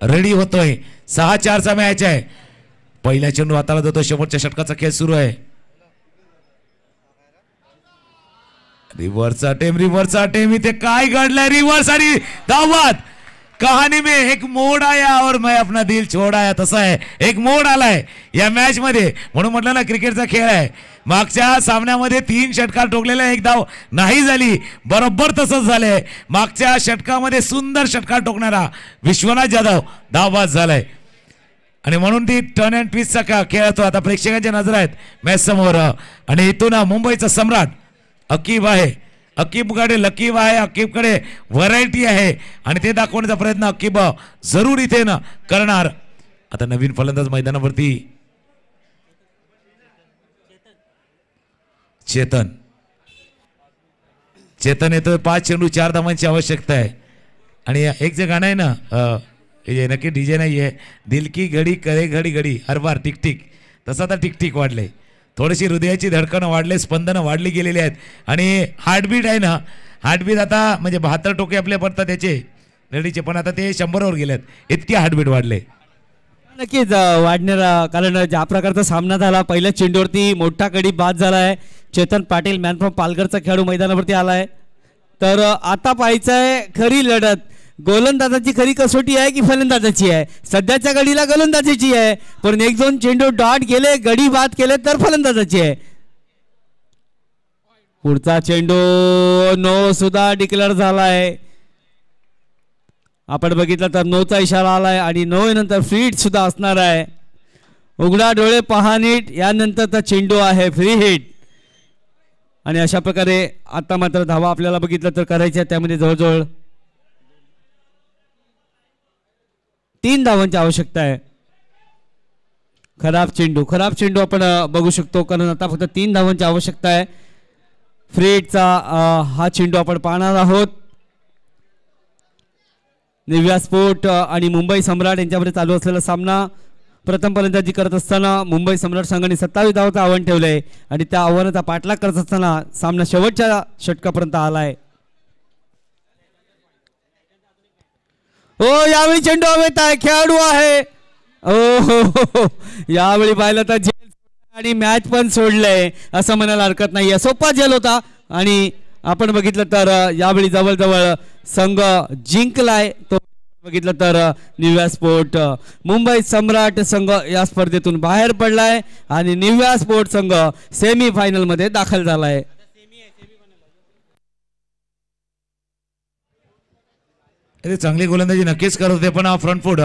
रेडी होतोय. 6-4चा मॅच आहे. पहिला चेंडू हाताला जातो. शेवटच्या षटकाचा खेळ सुरू आहे. रिव्हर्स अटेम इथे काय घडलंय? रिव्हर्स आणि धावत. कहाणी में एक मोड आया और मैं अपना दिल छोड़ आया. तसा आहे, एक मोड आलाय या मॅच मध्ये. म्हणून म्हटलं ना क्रिकेटचा खेळ आहे. मागच्या सामन्यामध्ये 3 षटकार ठोकलेल्या, 1 धाव नाही झाली. बरोबर तसंच झालंय. मागच्या षटकामध्ये सुंदर षटकार ठोकणारा विश्वनाथ जाधव धावबाद झालाय आणि म्हणून ती टर्न अँड ट्विस्टचा खेळ असतो. आता प्रेक्षकांच्या नजर आहेत मॅच समोर आणि इथून मुंबईचा सम्राट अकीब आहे. अकीबकडे लकीब आहे, अकीबकडे व्हरायटी आहे आणि ते दाखवण्याचा प्रयत्न अकीब जरूर इथे ना करणार. आता नवीन फलंदाज मैदानावरती चेतन येतोय. 5 चेंडू 4 धावांची आवश्यकता आहे आणि एक जे गाणं आहे ना, हे नक्की डीजे नाही आहे, दिल की घडी करे घडी घडी हर बार टिक टिक, तसं आता टिक टिक वाढले. थोडीशी हृदयाची धडकणं वाढले, स्पंदनं वाढली गेलेली आहेत आणि हार्टबीट आहे ना, हार्टबीट आता म्हणजे 72 टोके आपले पडतात त्याचे रेडीचे, पण आता ते 100वर गेलेत. इतके हार्टबीट वाढले. नक्कीच वाढणारा, कारण ज्या प्रकारचा सामना झाला, पहिल्या चेंडूवरती मोठा कडी बाद झालाय. चेतन पाटील मॅन फ्रॉम पालघरचा खेळाडू मैदानावरती आलाय. तर आता पाहायचंय खरी लढत, गोलंदाजाची खरी कसोटी आहे की फलंदाजाची आहे. सध्याच्या घडीला गोलंदाजाची आहे, पण 1-2 चेंडू डॉट गेले, गडी बाद केले तर फलंदाजाची आहे. पुढचा चेंडू नो सुद्धा डिक्लेअर झालाय. आपण बघितलं तर नोचा इशारा आलाय आणि 9 नंतर फ्री सुद्धा असणार आहे. उघडा डोळे पहा नीट, यानंतरचा चेंडू आहे फ्री हिट आणि अशा प्रकारे आता मात्र धावा आपल्याला बघितलं तर करायच्या, त्यामध्ये जवळजवळ 3 धावांची आवश्यकता आहे. खराब चेंडू आपण बघू शकतो, कारण आता फक्त 3 धावांची आवश्यकता आहे. फ्री हिटचा हा चेंडू आपण पाहणार आहोत. निव्या स्पोर्ट आणि मुंबई सम्राट यांच्यामध्ये चालू असलेला सामना. प्रथम फलंदाजी करत असताना मुंबई सम्राट संघाने 27 धावांचं आव्हान ठेवलंय आणि त्या आव्हानाचा पाठलाग करत असताना सामना शेवटच्या षटकापर्यंत आलाय. हो, यावेळी चेंडू हवेत आहे, खेळाडू आहे. हो, यावेळी पाहिलं तर झेल आणि मॅच पण सोडलंय असं म्हणायला हरकत नाहीये. सोपा झेल होता आणि आपण बघितलं तर यावेळी जवळजवळ संघ जिंकलाय. तो बघितलं तर निव्या स्पोर्ट मुंबई सम्राट संघ या स्पर्धेतून बाहेर पडलाय आणि निव्या स्पोर्ट संघ सेमी फायनल मध्ये दाखल झालाय. चांगली गोलंदाजी नक्कीच करत होते, पण हा फ्रंट फूट